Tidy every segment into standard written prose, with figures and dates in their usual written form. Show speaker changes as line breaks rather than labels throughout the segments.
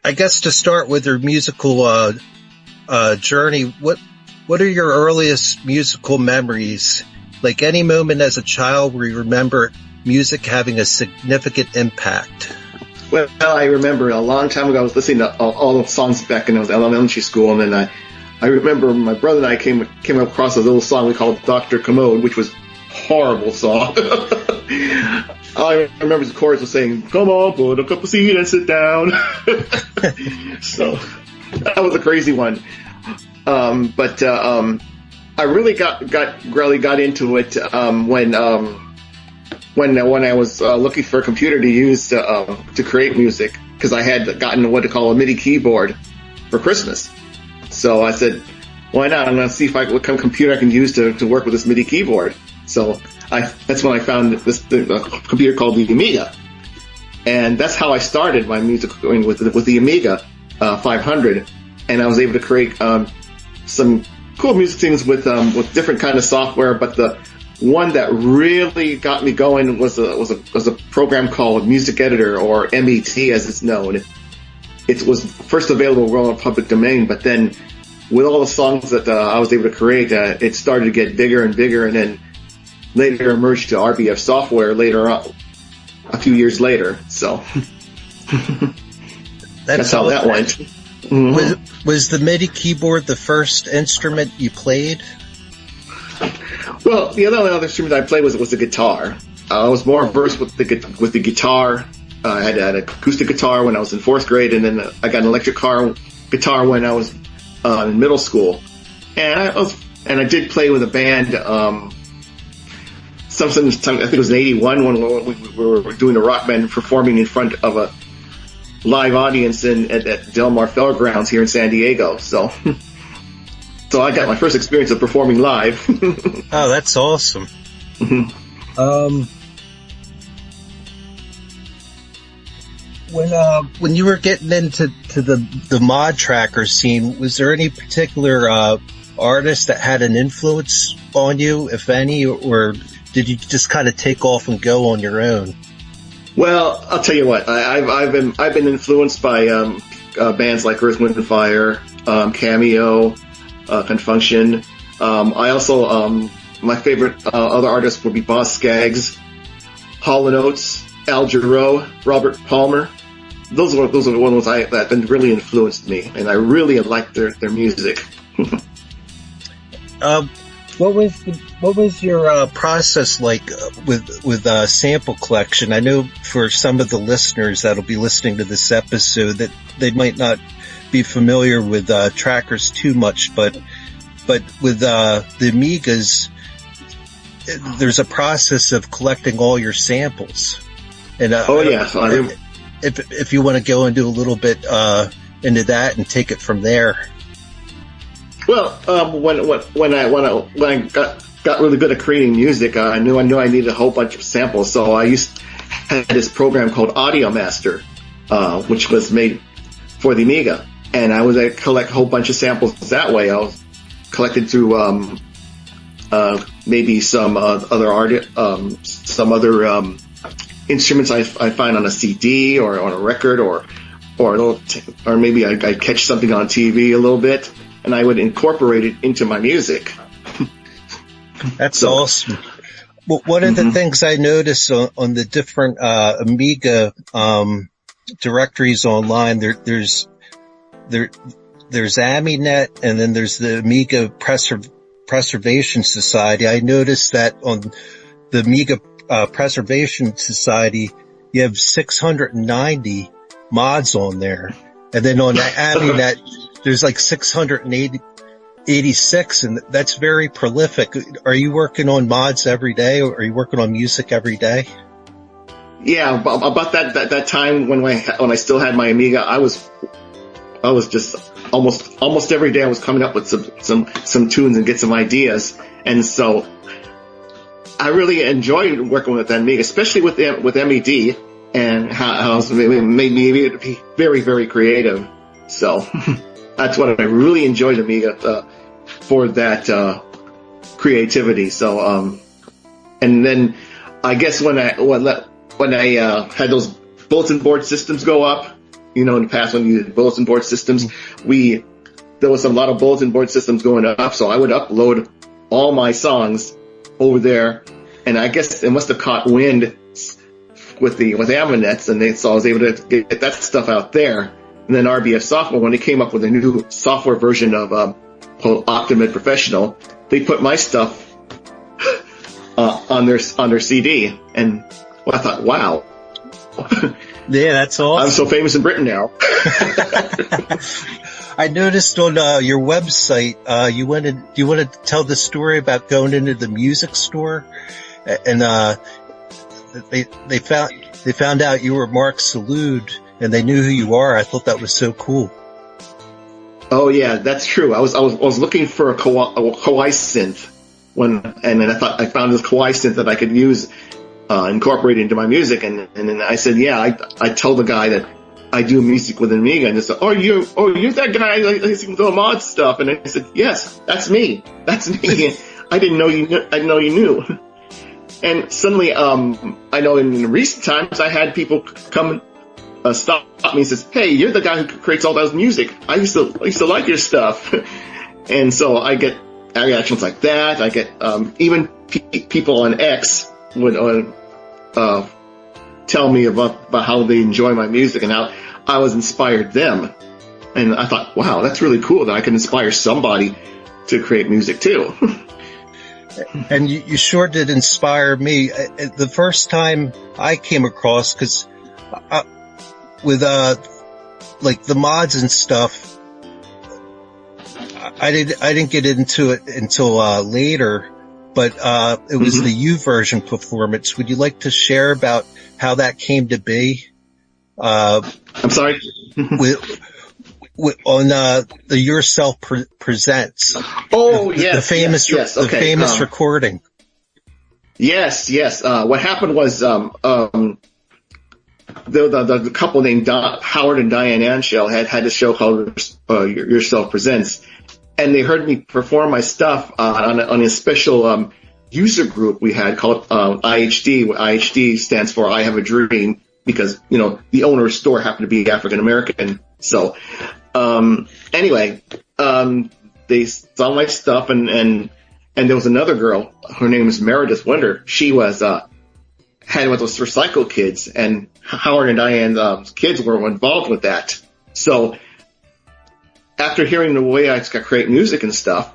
I guess to start with your musical journey, what are your earliest musical memories? Like any moment as a child where you remember music having a significant impact?
Well, I remember a long time ago I was listening to all the songs back in elementary school, and then I remember my brother and I came across a little song we called Dr. Commode, which was a horrible song. I remember the chorus was saying, "Come on, put a cup of seed and sit down." So that was a crazy one. But I really got into it when I was looking for a computer to use to create music, because I had gotten what to call a MIDI keyboard for Christmas. So I said, why not? I'm going to see what kind of computer I can use to work with this MIDI keyboard. So that's when I found this computer called the Amiga, and that's how I started my music with the Amiga 500, and I was able to create some cool music things with different kind of software. But the one that really got me going was a program called Music Editor, or MET as it's known. It was first available in public domain, but then with all the songs that I was able to create, it started to get bigger and bigger, and then later emerged to RBF software later on, a few years later. So that's how that went. Mm-hmm.
Was the MIDI keyboard the first instrument you played?
Well, the other instrument I played was the guitar. I was more versed with the guitar. I had an acoustic guitar when I was in 4th grade, and then I got an electric guitar when I was in middle school. And I did play with a band. I think it was in '81 when we were doing a rock band performing in front of a live audience at Del Mar Fairgrounds here in San Diego. So I got my first experience of performing live.
Oh, that's awesome.
Mm-hmm.
When you were getting into the mod tracker scene, was there any particular artist that had an influence on you, if any, or did you just kind of take off and go on your own?
Well, I'll tell you what. I've been influenced by bands like Earth, Wind and Fire, Cameo, Confunction. I also my favorite other artists would be Boz Scaggs, Hall & Oates, Al Jarreau, Robert Palmer. Those are the ones that really influenced me, and I really liked their music.
What was your process like with sample collection? I know for some of the listeners that'll be listening to this episode that they might not be familiar with trackers too much, but with the Amigas, there's a process of collecting all your samples. And if you want to go into a little bit into that and take it from there.
Well, when I got really good at creating music, I knew I needed a whole bunch of samples. So I had this program called Audio Master, which was made for the Amiga, and I would collect a whole bunch of samples that way. I was collected through maybe some other instruments I find on a CD or on a record, or maybe I catch something on TV a little bit, and I would incorporate it into my music.
That's awesome. Well, one of the things I noticed on the different Amiga directories online, there's Aminet, and then there's the Amiga Preservation Society. I noticed that on the Amiga Preservation Society, you have 690 mods on there, and then on Aminet, there's like 686, and that's very prolific. Are you working on mods every day, or are you working on music every day?
Yeah, about that time when I still had my Amiga, I was just almost every day I was coming up with some tunes and get some ideas, and so I really enjoyed working with that Amiga, especially with MED, and how it made me able to be very, very creative. So that's what I really enjoyed Amiga for that creativity. So and then I guess when I had those bulletin board systems go up, in the past when you used bulletin board systems, there was a lot of bulletin board systems going up, so I would upload all my songs over there, and I guess it must have caught wind with Aminets, and so I was able to get that stuff out there. And then RBS Software, when they came up with a new software version of called Optimid Professional, they put my stuff on their CD, and I thought, wow.
Yeah, that's awesome.
I'm so famous in Britain now.
I noticed on your website, you wanted to tell the story about going into the music store, and they found out you were Mark Salud, and they knew who you are. I thought that was so cool.
Oh yeah, that's true. I was looking for a Kawaii synth and then I found this Kawaii synth that I could use incorporate into my music, and then I said, yeah, I told the guy that I do music with Amiga, and they said, you're that guy listening to the mod stuff, and I said, yes, that's me. I didn't know you knew. And suddenly, I know in recent times I had people come stop me and says, hey, you're the guy who creates all that music. I used to like your stuff. And so I get reactions like that. I get even people on X would tell me about how they enjoy my music and how I was inspired them. And I thought, wow, that's really cool that I can inspire somebody to create music too.
And you sure did inspire me. The first time I came across, because with like the mods and stuff, I didn't get into it until later, but it was the U version performance. Would you like to share about how that came to be?
I'm sorry.
On the Yourself Presents.
Oh yes,
the famous recording.
Yes. What happened was the couple named Howard and Diane Anshell had a show called Yourself Presents, and they heard me perform my stuff on a special user group we had called IHD. IHD stands for I Have a Dream, because the owner of the store happened to be African American. So anyway, they saw my stuff, and there was another girl. Her name was Meredith Winter. She was had with those Recycle Kids, and Howard and Diane's kids were involved with that. So after hearing the way I create music and stuff,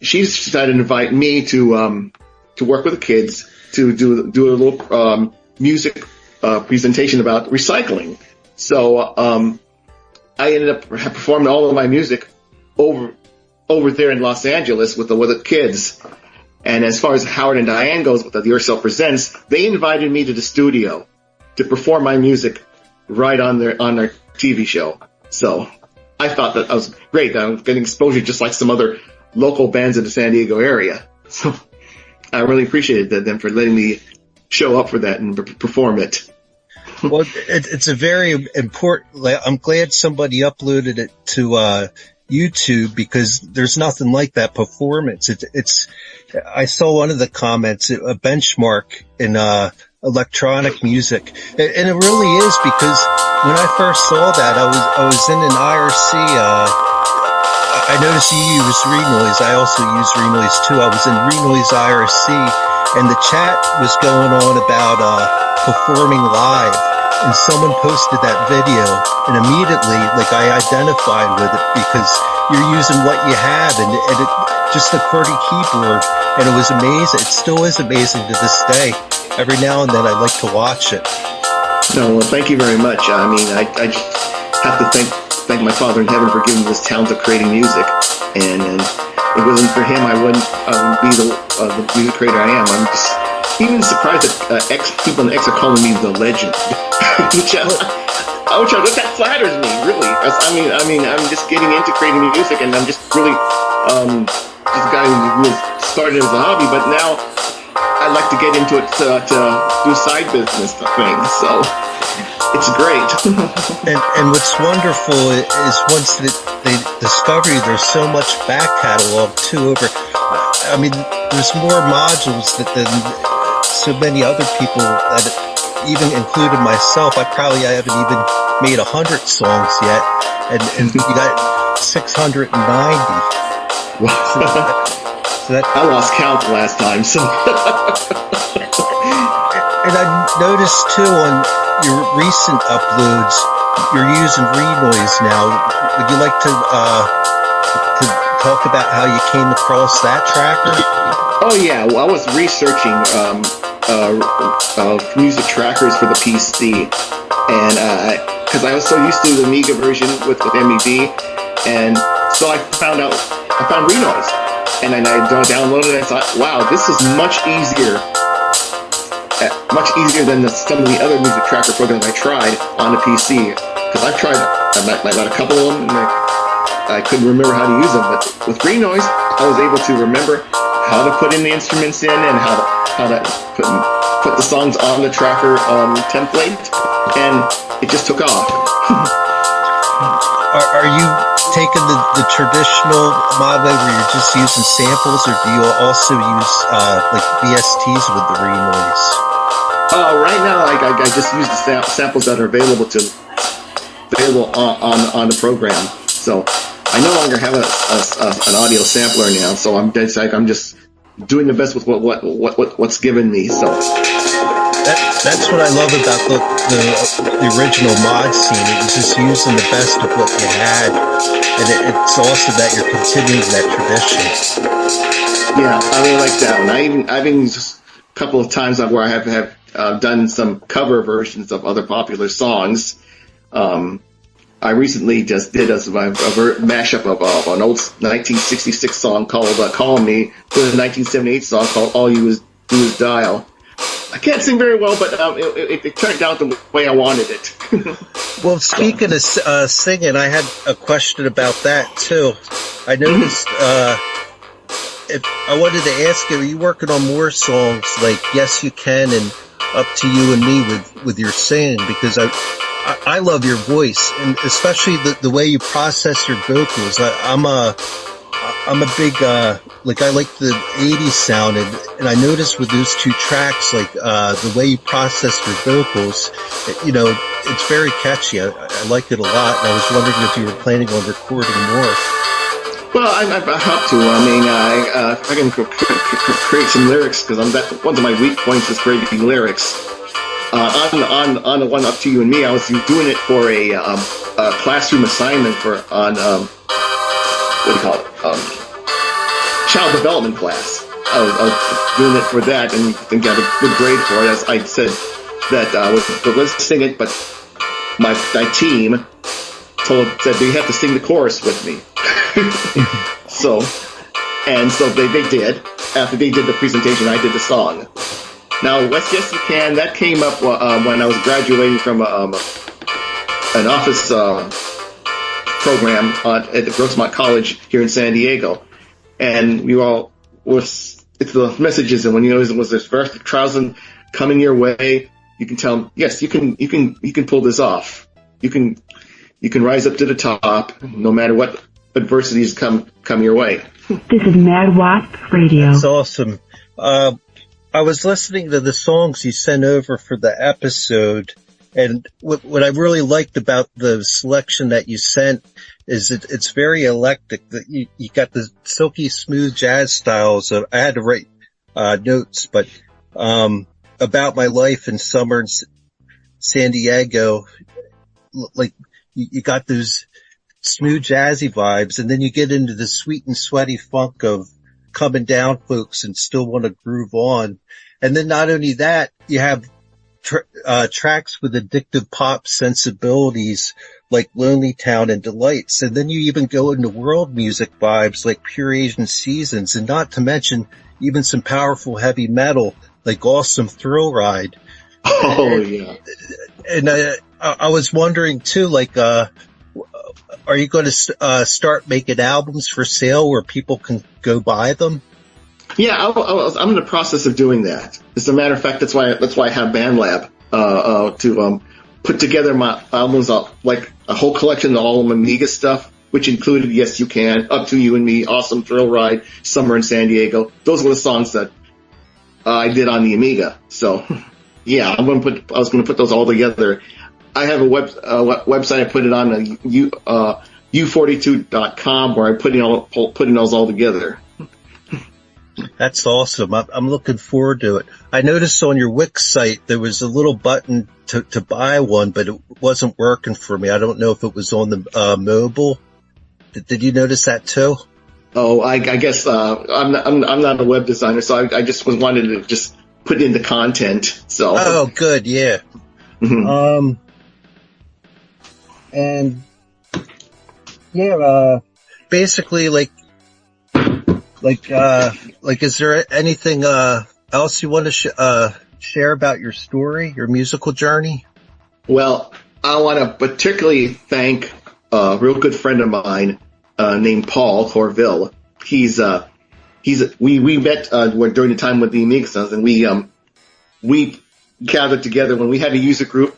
she decided to invite me to work with the kids to do a little music presentation about recycling. So I ended up performing all of my music over there in Los Angeles with the kids. And as far as Howard and Diane goes with the Yourself Presents, they invited me to the studio to perform my music right on their TV show. So I thought that was great. I was getting exposure just like some other local bands in the San Diego area. So I really appreciated them for letting me show up for that and perform it.
Well, it's a very important. I'm glad somebody uploaded it to YouTube, because there's nothing like that performance. It's. I saw one of the comments, a benchmark in electronic music, and it really is, because when I first saw that, I was in an IRC. I noticed you use Renoise. I also use Renoise too. I was in Renoise IRC, and the chat was going on about performing live. And someone posted that video, and immediately, I identified with it, because you're using what you have, and it just the QWERTY keyboard, and it was amazing. It still is amazing to this day. Every now and then, I like to watch it.
No, well, thank you very much. I mean, I just have to thank my Father in heaven for giving me this talent of creating music, and if it wasn't for him, I wouldn't be the music creator I am. I'm just even surprised that people in X are calling me the legend. which that flatters me, really. I mean, I'm just getting into creating music, and I'm just really just a guy who started as a hobby, but now I like to get into it to do side business things. So it's great.
and what's wonderful is once they discover you, there's so much back catalog too. I mean, there's more modules than so many other people that, even included myself, I haven't even made 100 songs yet, and you got 690. So that,
I lost count last time, so.
And I noticed too on your recent uploads, you're using renoise now. Would you like to talk about how you came across that tracker?
Oh yeah, well I was researching music trackers for the PC, and because I was so used to the Amiga version with MEV, and so I found renoise, and then I downloaded it and thought, wow, this is much easier than some of the other music tracker programs I tried on the PC. Because I got a couple of them, and I couldn't remember how to use them. But with renoise, I was able to remember how to put in the instruments in and how to put the songs on the tracker template, and it just took off.
Are you taking the traditional model where you're just using samples, or do you also use like VSTs with the renoise?
Right now, I just use the samples that are available on the program. So I no longer have an audio sampler now. So I'm just doing the best with what's given me. So
that's what I love about the original mod scene. It was just using the best of what you had, and it's awesome that you're continuing that tradition.
Yeah, I really like that one. I've been just a couple of times where I have done some cover versions of other popular songs. I recently just did a mashup of an old 1966 song called "Call Me" with a 1978 song called "All You Do Is Dial." I can't sing very well, but it turned out the way I wanted it.
Well, speaking of singing, I had a question about that too. I noticed. If I wanted to ask you, are you working on more songs like "Yes You Can" and "Up to You and Me" with your singing? Because I love your voice, and especially the way you process your vocals. I'm a big like I like the 80s sound, and I noticed with those two tracks, like the way you process your vocals, it's very catchy. I like it a lot, and I was wondering if you were planning on recording more.
Well, I hope to. I mean, I can create some lyrics, because one of my weak points is creating lyrics. On the one "Up to You and Me," I was doing it for a classroom assignment on what do you call it? Child development class. I was doing it for that, and got a good grade for it. As I said that let's sing it, but my team said they have to sing the chorus with me. So they did. After they did the presentation, I did the song. Now, Yes You Can, that came up when I was graduating from an office program at the Grossmont College here in San Diego, and it's the messages, and when was this first trials coming your way, you can tell them, yes, you can pull this off. You can rise up to the top, no matter what adversities come your way.
This is Mad Wasp Radio.
That's awesome. I was listening to the songs you sent over for the episode, and what I really liked about the selection that you sent is it's very eclectic. That you got the silky smooth jazz styles. I had to write notes, but about my life in summer in San Diego, like you got those smooth jazzy vibes, and then you get into the sweet and sweaty funk of coming down folks and still want to groove on. And then not only that, you have tracks with addictive pop sensibilities like Lonely Town and Delights. And then you even go into world music vibes like Pure Asian Seasons, and not to mention even some powerful heavy metal like Awesome Thrill Ride.
Oh, yeah.
And I was wondering too, like, are you going to start making albums for sale where people can go buy them?
Yeah, I'm in the process of doing that. As a matter of fact, that's why I have BandLab to put together my albums, like a whole collection of all of Amiga stuff, which included Yes You Can, Up to You and Me, Awesome Thrill Ride, Summer in San Diego. Those were the songs that I did on the Amiga. So, yeah, I was going to put those all together I have a website. I put it on u42.com where I putting those all together.
That's awesome. I'm looking forward to it. I noticed on your Wix site there was a little button to buy one, but it wasn't working for me. I don't know if it was on the mobile. Did you notice that too?
Oh, I guess I'm not a web designer, so I just wanted to just put in the content. So.
Oh, good, yeah.
Mm-hmm.
And yeah, basically, like, is there anything else you want to share about your story, your musical journey?
Well, I want to particularly thank a real good friend of mine named Paul Corville. We met during the time with the Amiga Sons, and we gathered together when we had a user group.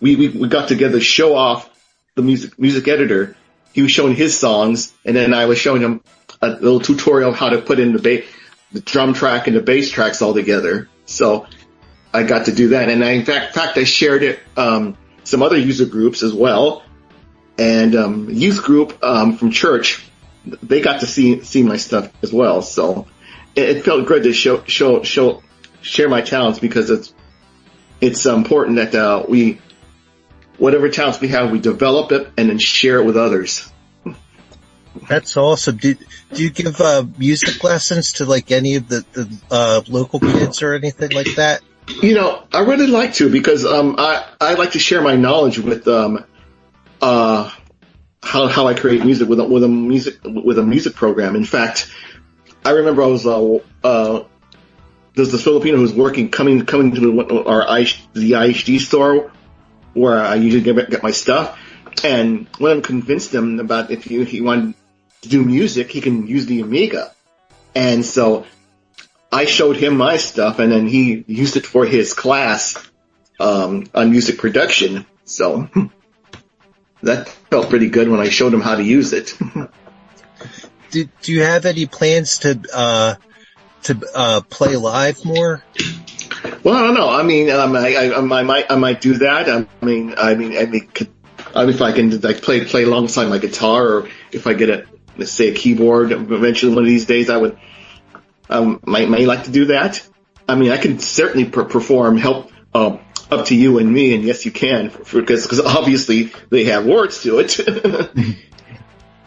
We got together to show off the music editor. He was showing his songs, and then I was showing him a little tutorial of how to put in the drum track and the bass tracks all together. So I got to do that, and in fact I shared it some other user groups as well, and youth group from church. They got to see my stuff as well. So it felt good to share my talents, because it's important that whatever talents we have, we develop it and then share it with others.
That's awesome. Do you give music lessons to like any of the local kids or anything like that?
I really like to, because I like to share my knowledge with how I create music with a music program. In fact, I remember I was there's this Filipino who was coming to the IHD store where I usually get my stuff, and when I convinced him about if he wanted to do music, he can use the Amiga, and so I showed him my stuff, and then he used it for his class on music production. So that felt pretty good when I showed him how to use it.
Do you have any plans to play live more?
Well, I don't know. I mean, I might do that. I mean, if I can like play alongside my guitar, or if I get let's say a keyboard eventually one of these days, I would might like to do that. I mean, I can certainly perform help up to you and me, and yes, you can, because obviously they have words to it.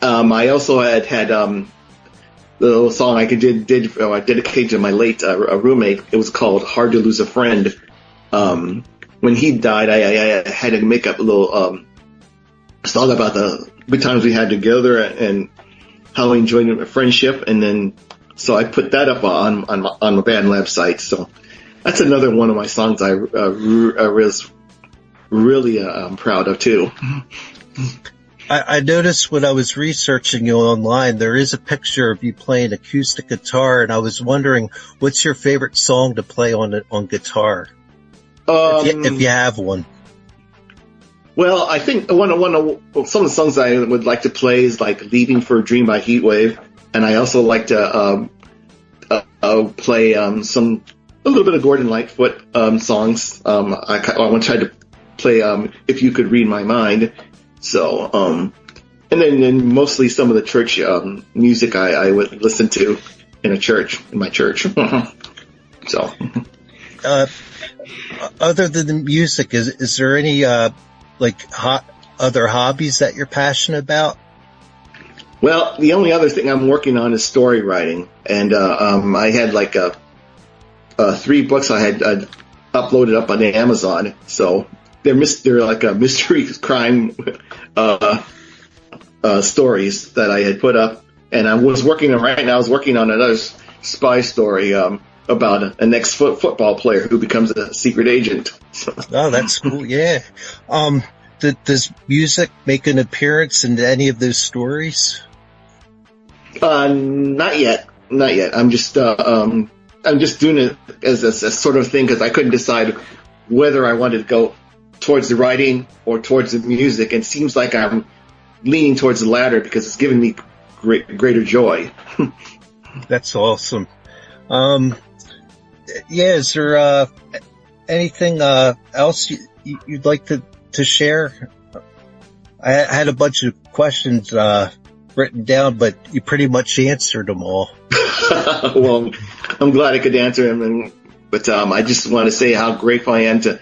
I also had the little song I dedicated to my late roommate. It was called "Hard to Lose a Friend." When he died, I had to make up a little song about the good times we had together and how I enjoyed our friendship, and then so I put that up on the band website. So that's another one of my songs I was really proud of too.
I noticed when I was researching you online, there is a picture of you playing acoustic guitar, and I was wondering, what's your favorite song to play on guitar? If you have one.
Well, I think some of the songs I would like to play is like "Leaving for a Dream" by Heatwave, and I also like to play a little bit of Gordon Lightfoot songs. I want to try to play "If You Could Read My Mind." So, and then mostly some of the church music I would listen to in my church. So,
other than the music, is there any other hobbies that you're passionate about?
Well, the only other thing I'm working on is story writing, and I had like 3 books I had uploaded up on Amazon. So they're like a mystery crime stories that I had put up, and I was working on another spy story about an ex-football player who becomes a secret agent.
Oh, that's cool. Yeah. Does music make an appearance in any of those stories?
Not yet. I'm just doing it as a sort of thing because I couldn't decide whether I wanted to go towards the writing or towards the music. And it seems like I'm leaning towards the latter because it's giving me greater joy.
That's awesome. Yeah, is there anything else you'd like to to share? I had a bunch of questions written down, but you pretty much answered them all.
Well, I'm glad I could answer them, but I just want to say how grateful I am to,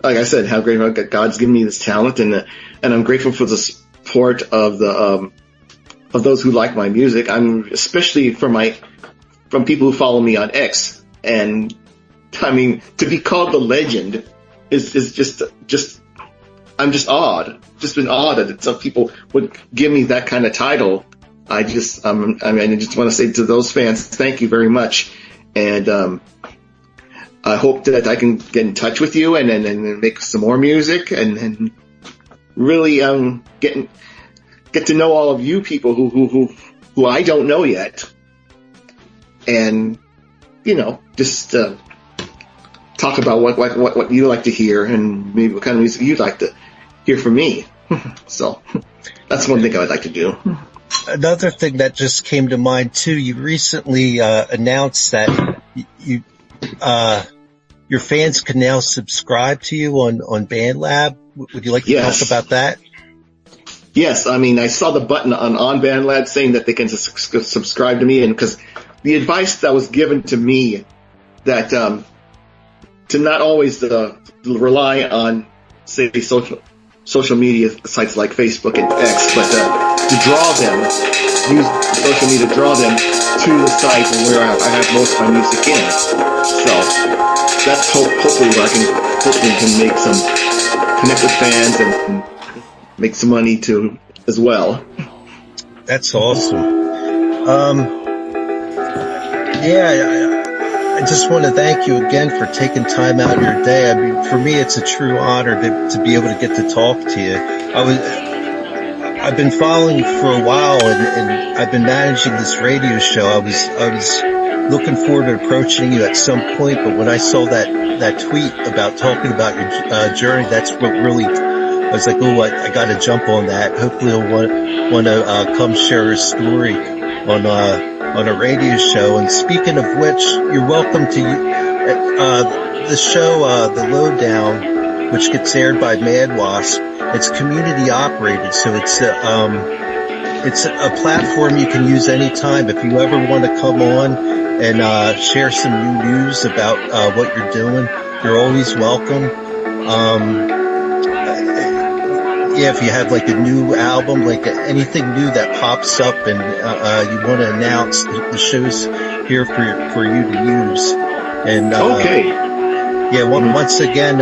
like I said, how grateful God's given me this talent, and I'm grateful for the support of those who like my music. I'm especially from people who follow me on X, and I mean, to be called the legend is just I'm just awed. Just been awed that some people would give me that kind of title. I just want to say to those fans, thank you very much, and I hope that I can get in touch with you and make some more music and really get to know all of you people who I don't know yet, and just talk about what you like to hear and maybe what kind of music you'd like to hear from me. So that's one thing I would like to do.
Another thing that just came to mind too, you recently announced that your fans can now subscribe to you on BandLab. Would you like to talk about that?
Yes, I mean, I saw the button on BandLab saying that they can subscribe to me, and because the advice that was given to me that to not always rely on, say, social media sites like Facebook and X, but to draw them, use social media to draw them to the site where I have most of my music in. So that's hopefully where I can make connect with fans and make some money too as well.
That's awesome. I just want to thank you again for taking time out of your day. I mean, for me, it's a true honor to be able to get to talk to you. I've been following you for a while, and I've been managing this radio show. I was looking forward to approaching you at some point, but when I saw that tweet about talking about your journey, that's what really, I was like, oh, I got to jump on that. Hopefully he'll want to come share his story on a radio show. And speaking of which, you're welcome to the show, the Lowdown, which gets aired by Mad Wasp. It's community operated, so it's a platform you can use anytime. If you ever want to come on and share some new news about what you're doing, you're always welcome. If you have like a new album, like anything new that pops up and you want to announce, the show's here for you to use. And once again,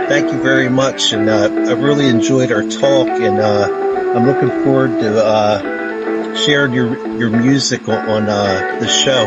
thank you very much, and I really enjoyed our talk, and I'm looking forward to sharing your music on the show.